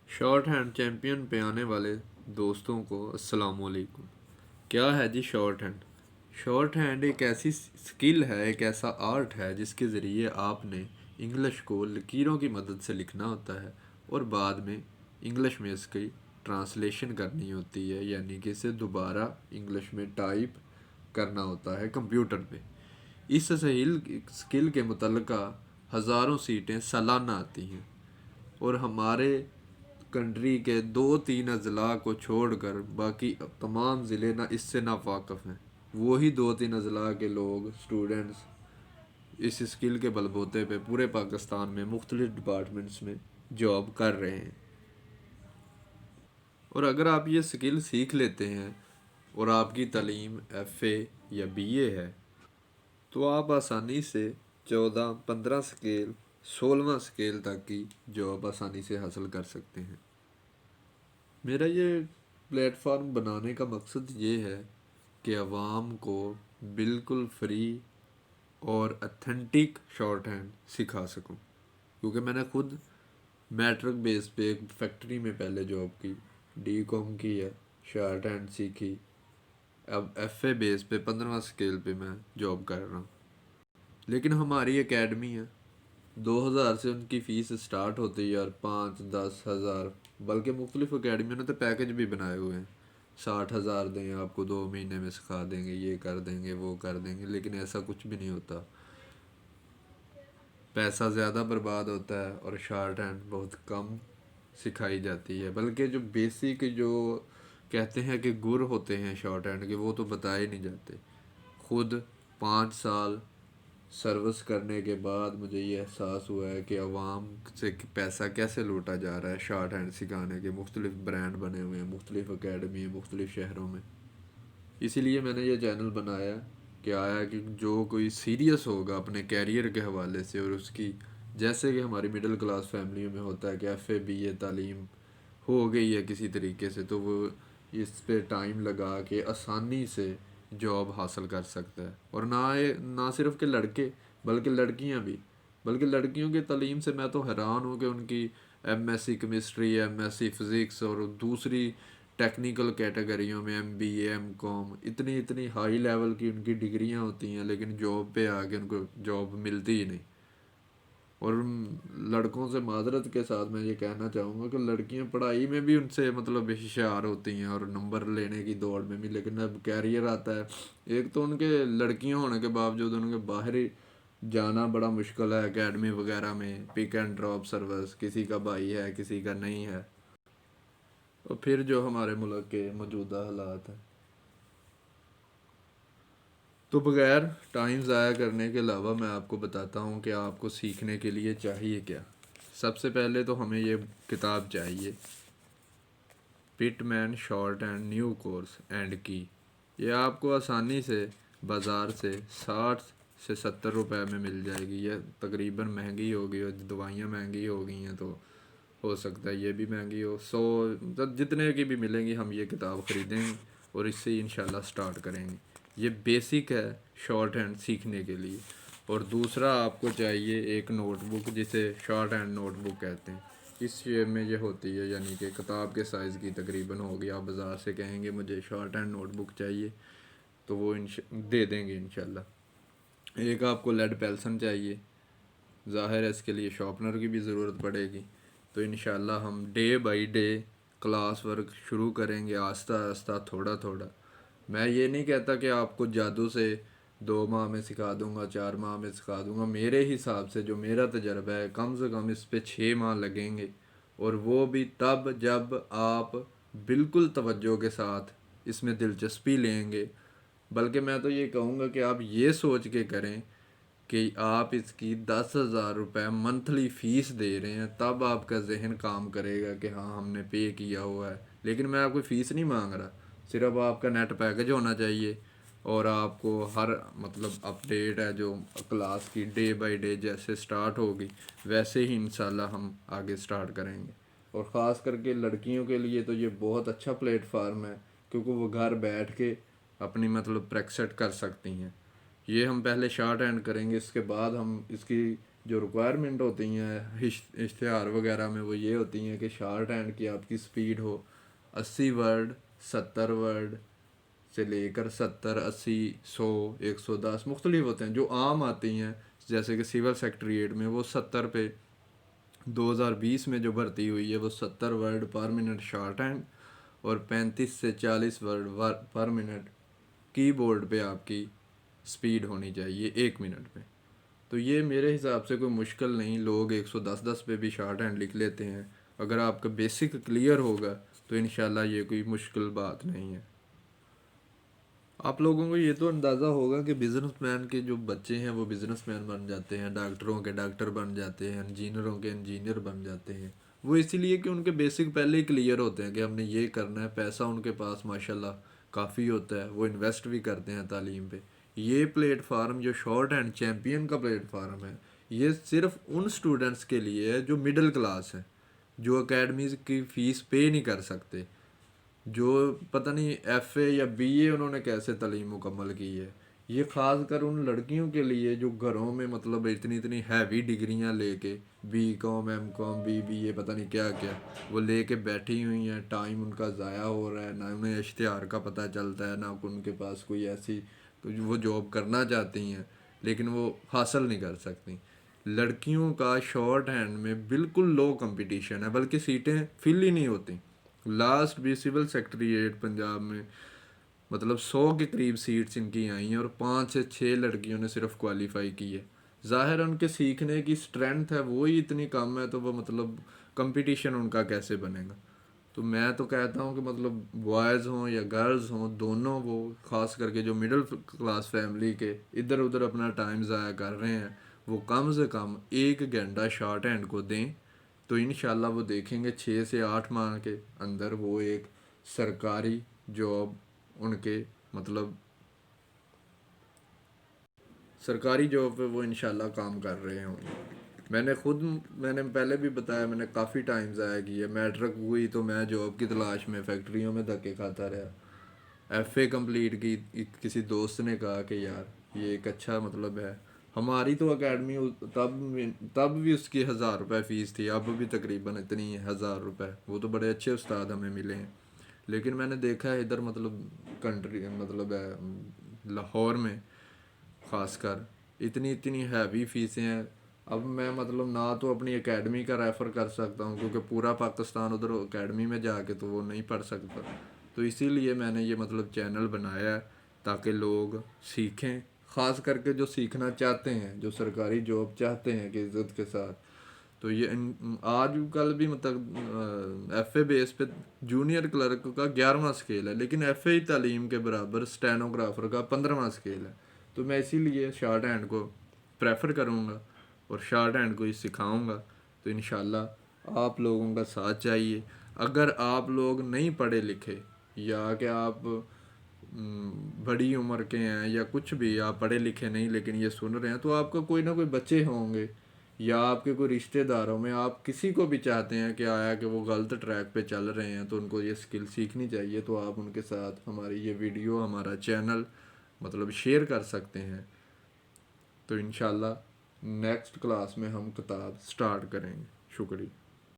Short hand champion پہ آنے والے دوستوں کو السلام علیکم۔ کیا ہے جی شارٹ ہینڈ؟ شارٹ ہینڈ ایک ایسی سکل ہے، ایک ایسا آرٹ ہے جس کے ذریعے آپ نے انگلش کو لکیروں کی مدد سے لکھنا ہوتا ہے اور بعد میں انگلش میں اس کی ٹرانسلیشن کرنی ہوتی ہے، یعنی کہ اسے دوبارہ انگلش میں ٹائپ کرنا ہوتا ہے کمپیوٹر پہ۔ اس سکل کے متعلقہ ہزاروں سیٹیں سالانہ آتی ہیں اور ہمارے کنٹری کے 2-3 اضلاع کو چھوڑ کر باقی تمام ضلع نہ اس سے ناواقف ہیں۔ وہی 2-3 اضلاع کے لوگ اسٹوڈنٹس اس اسکل کے بل بوتے پہ پورے پاکستان میں مختلف ڈپارٹمنٹس میں جاب کر رہے ہیں۔ اور اگر آپ یہ اسکل سیکھ لیتے ہیں اور آپ کی تعلیم ایف اے یا بی اے ہے تو آپ آسانی سے 14-15 سکیل 16واں سکیل تک کی جاب آسانی سے حاصل کر سکتے ہیں۔ میرا یہ پلیٹ فارم بنانے کا مقصد یہ ہے کہ عوام کو بالکل فری اور اتھینٹک شارٹ ہینڈ سکھا سکوں، کیونکہ میں نے خود میٹرک بیس پہ ایک فیکٹری میں پہلے جاب کی، ڈی کام کی ہے، شارٹ ہینڈ سیکھی، اب ایف اے بیس پہ 15واں سکیل پہ میں جاب کر رہا ہوں۔ لیکن ہماری اکیڈمی ہے، 2,000 سے ان کی فیس سٹارٹ ہوتی ہے اور 5-10 ہزار، بلکہ مختلف اکیڈمیوں نے تو پیکج بھی بنائے ہوئے ہیں، 60,000 دیں آپ کو، 2 مہینے میں سکھا دیں گے، یہ کر دیں گے، وہ کر دیں گے، لیکن ایسا کچھ بھی نہیں ہوتا۔ پیسہ زیادہ برباد ہوتا ہے اور شارٹ ہینڈ بہت کم سکھائی جاتی ہے، بلکہ جو بیسک جو کہتے ہیں کہ گر ہوتے ہیں شارٹ ہینڈ کے، وہ تو بتائے نہیں جاتے۔ خود 5 سال سروس کرنے کے بعد مجھے یہ احساس ہوا ہے کہ عوام سے پیسہ کیسے لوٹا جا رہا ہے شارٹ ہینڈ سکھانے کے۔ مختلف برانڈ بنے ہوئے ہیں، مختلف اکیڈمی ہیں مختلف شہروں میں۔ اسی لیے میں نے یہ چینل بنایا کہ آیا کہ جو کوئی سیریس ہوگا اپنے کیریئر کے حوالے سے، اور اس کی جیسے کہ ہماری مڈل کلاس فیملیوں میں ہوتا ہے کہ ایف اے بی اے تعلیم ہو گئی ہے کسی طریقے سے، تو وہ اس پہ ٹائم لگا کے آسانی سے جاب حاصل کر سکتا ہے۔ اور نہ صرف کہ لڑکے بلکہ لڑکیاں بھی، بلکہ لڑکیوں کی تعلیم سے میں تو حیران ہوں کہ ان کی M S C chemistry, M S C physics اور دوسری ٹیکنیکل کیٹیگریوں میں M B A, M com, اتنی ہائی لیول کی ان کی ڈگریاں ہوتی ہیں، لیکن جاب پہ آ کے ان کو جاب ملتی ہی نہیں۔ اور لڑکوں سے معذرت کے ساتھ میں یہ کہنا چاہوں گا کہ لڑکیاں پڑھائی میں بھی ان سے مطلب ہوشیار ہوتی ہیں اور نمبر لینے کی دوڑ میں بھی، لیکن اب کیریئر آتا ہے، ایک تو ان کے لڑکیاں ہونے کے باوجود ان کے باہر ہی جانا بڑا مشکل ہے، اکیڈمی وغیرہ میں پک اینڈ ڈراپ سروس، کسی کا بھائی ہے کسی کا نہیں ہے، اور پھر جو ہمارے ملک کے موجودہ حالات ہیں۔ تو بغیر ٹائم ضائع کرنے کے علاوہ میں آپ کو بتاتا ہوں کہ آپ کو سیکھنے کے لیے چاہیے کیا۔ سب سے پہلے تو ہمیں یہ کتاب چاہیے، Pitman shorthand new course and key. یہ آپ کو آسانی سے بازار سے 60 سے 70 روپے میں مل جائے گی۔ یہ تقریباً مہنگی ہوگی، اور دوائیاں مہنگی ہو گئی ہیں تو ہو سکتا ہے یہ بھی مہنگی ہو، جتنے کی بھی ملیں گی ہم یہ کتاب خریدیں گے اور اس سے انشاءاللہ سٹارٹ کریں گے۔ یہ بیسک ہے شارٹ ہینڈ سیکھنے کے لیے۔ اور دوسرا آپ کو چاہیے ایک نوٹ بک، جسے شارٹ ہینڈ نوٹ بک کہتے ہیں، اس شیپ میں یہ ہوتی ہے، یعنی کہ کتاب کے سائز کی تقریباً ہوگی۔ آپ بازار سے کہیں گے مجھے شارٹ ہینڈ نوٹ بک چاہیے تو وہ دے دیں گے انشاءاللہ۔ ایک آپ کو لیڈ پیلسن چاہیے، ظاہر ہے اس کے لیے شارپنر کی بھی ضرورت پڑے گی۔ تو انشاءاللہ ہم day by day class work شروع کریں گے، آہستہ آہستہ، تھوڑا تھوڑا۔ میں یہ نہیں کہتا کہ آپ کو جادو سے 2 ماہ میں سکھا دوں گا، 4 ماہ میں سکھا دوں گا۔ میرے حساب سے جو میرا تجربہ ہے، کم سے کم اس پہ 6 ماہ لگیں گے، اور وہ بھی تب جب آپ بالکل توجہ کے ساتھ اس میں دلچسپی لیں گے۔ بلکہ میں تو یہ کہوں گا کہ آپ یہ سوچ کے کریں کہ آپ اس کی 10,000 روپے منتھلی فیس دے رہے ہیں، تب آپ کا ذہن کام کرے گا کہ ہاں ہم نے پے کیا ہوا ہے۔ لیکن میں آپ کو فیس نہیں مانگ رہا، صرف آپ کا نیٹ پیکج ہونا چاہیے، اور آپ کو ہر مطلب اپڈیٹ ہے جو کلاس کی ڈے بائی ڈے جیسے سٹارٹ ہوگی ویسے ہی انشاءاللہ ہم آگے سٹارٹ کریں گے۔ اور خاص کر کے لڑکیوں کے لیے تو یہ بہت اچھا پلیٹ فارم ہے، کیونکہ وہ گھر بیٹھ کے اپنی مطلب پریکٹس کر سکتی ہیں۔ یہ ہم پہلے شارٹ ہینڈ کریں گے، اس کے بعد ہم اس کی جو ریکوائرمنٹ ہوتی ہیں اشتہار وغیرہ میں وہ یہ ہوتی ہیں کہ شارٹ ہینڈ کی آپ کی سپیڈ ہو 80 ورڈ 70 ورڈ سے لے کر 70 80 100 110 مختلف ہوتے ہیں. جو عام آتی ہیں جیسے کہ سول سیکٹریٹ میں وہ 70 پہ 2020 میں جو بھرتی ہوئی ہے وہ 70 word per minute short hand اور 35 سے 40 ورڈ پر منٹ کی بورڈ پہ آپ کی سپیڈ ہونی چاہیے 1 منٹ میں. تو یہ میرے حساب سے کوئی مشکل نہیں, لوگ 110 پہ بھی شارٹ ہینڈ لکھ لیتے ہیں. اگر آپ کا بیسک کلیئر ہوگا تو انشاءاللہ یہ کوئی مشکل بات نہیں ہے. آپ لوگوں کو یہ تو اندازہ ہوگا کہ بزنس مین کے جو بچے ہیں وہ بزنس مین بن جاتے ہیں, ڈاکٹروں کے ڈاکٹر بن جاتے ہیں, انجینئروں کے انجینئر بن جاتے ہیں. وہ اسی لیے کہ ان کے بیسک پہلے ہی کلیئر ہوتے ہیں کہ ہم نے یہ کرنا ہے. پیسہ ان کے پاس ماشاءاللہ کافی ہوتا ہے, وہ انویسٹ بھی کرتے ہیں تعلیم پہ. یہ پلیٹ فارم جو شارٹ اینڈ چیمپئن کا پلیٹ فارم ہے یہ صرف ان سٹوڈنٹس کے لیے ہے جو مڈل کلاس ہیں, جو اکیڈمیز کی فیس پے نہیں کر سکتے, جو پتہ نہیں ایف اے یا بی اے انہوں نے کیسے تعلیم مکمل کی ہے. یہ خاص کر ان لڑکیوں کے لیے جو گھروں میں مطلب اتنی ہیوی ڈگریاں لے کے B com M com B B A پتہ نہیں کیا کیا وہ لے کے بیٹھی ہوئی ہیں. ٹائم ان کا ضائع ہو رہا ہے, نہ انہیں اشتہار کا پتہ چلتا ہے, نہ ان کے پاس کوئی ایسی وہ جاب کرنا چاہتی ہیں لیکن وہ حاصل نہیں کر سکتی. لڑکیوں کا شارٹ ہینڈ میں بالکل لو کمپٹیشن ہے, بلکہ سیٹیں فل ہی نہیں ہوتی. لاسٹ بھی سول سیکٹریٹ پنجاب میں مطلب 100 کے قریب سیٹس ان کی آئی ہیں اور 5 سے 6 لڑکیوں نے صرف کوالیفائی کی ہے. ظاہر ان کے سیکھنے کی اسٹرینتھ ہے وہی اتنی کم ہے, تو وہ مطلب کمپٹیشن ان کا کیسے بنے گا. تو میں تو کہتا ہوں کہ مطلب بوائز ہوں یا گرلز ہوں دونوں, وہ خاص کر کے جو مڈل کلاس فیملی کے ادھر ادھر اپنا ٹائم ضائع کر رہے ہیں وہ کم سے کم 1 گھنٹہ شارٹ ہینڈ کو دیں, تو انشاءاللہ وہ دیکھیں گے 6 سے 8 ماہ کے اندر وہ ایک سرکاری جاب ان کے مطلب سرکاری جاب پہ وہ انشاءاللہ کام کر رہے ہوں گے. میں نے پہلے بھی بتایا میں نے کافی ٹائم ضائع کیا. میٹرک ہوئی تو میں جاب کی تلاش میں فیکٹریوں میں دھکے کھاتا رہا. ایف اے کمپلیٹ کی, کسی دوست نے کہا کہ یار یہ ایک اچھا مطلب ہے. ہماری تو اکیڈمی تب بھی اس کی 1000 روپے فیس تھی, اب بھی تقریباً اتنی ہے 1000 روپے. وہ تو بڑے اچھے استاد ہمیں ملے ہیں, لیکن میں نے دیکھا ہے ادھر مطلب کنٹری مطلب ہے لاہور میں خاص کر اتنی ہیوی فیسیں ہیں. اب میں مطلب نہ تو اپنی اکیڈمی کا ریفر کر سکتا ہوں کیونکہ پورا پاکستان ادھر اکیڈمی میں جا کے تو وہ نہیں پڑھ سکتا. تو اسی لیے میں نے یہ مطلب چینل بنایا ہے تاکہ لوگ سیکھیں, خاص کر کے جو سیکھنا چاہتے ہیں, جو سرکاری جاب چاہتے ہیں کہ عزت کے ساتھ. تو یہ آج کل بھی مطلب ایف اے بیس پہ جونیئر کلرک کا 11واں اسکیل ہے, لیکن ایف اے تعلیم کے برابر اسٹینوگرافر کا 15واں اسکیل ہے. تو میں اسی لیے شارٹ ہینڈ کو پریفر کروں گا اور شارٹ ہینڈ کو ہی سکھاؤں گا. تو انشاءاللہ آپ لوگوں کا ساتھ چاہیے. اگر آپ لوگ نہیں پڑھے لکھے یا کہ آپ بڑی عمر کے ہیں یا کچھ بھی, آپ پڑھے لکھے نہیں لیکن یہ سن رہے ہیں, تو آپ کا کوئی نہ کوئی بچے ہوں گے یا آپ کے کوئی رشتہ داروں میں آپ کسی کو بھی چاہتے ہیں کہ آیا کہ وہ غلط ٹریک پہ چل رہے ہیں تو ان کو یہ اسکل سیکھنی چاہیے. تو آپ ان کے ساتھ ہماری یہ ویڈیو ہمارا چینل مطلب شیئر کر سکتے ہیں. تو انشاءاللہ نیکسٹ کلاس میں ہم کتاب سٹارٹ کریں گے. شکریہ.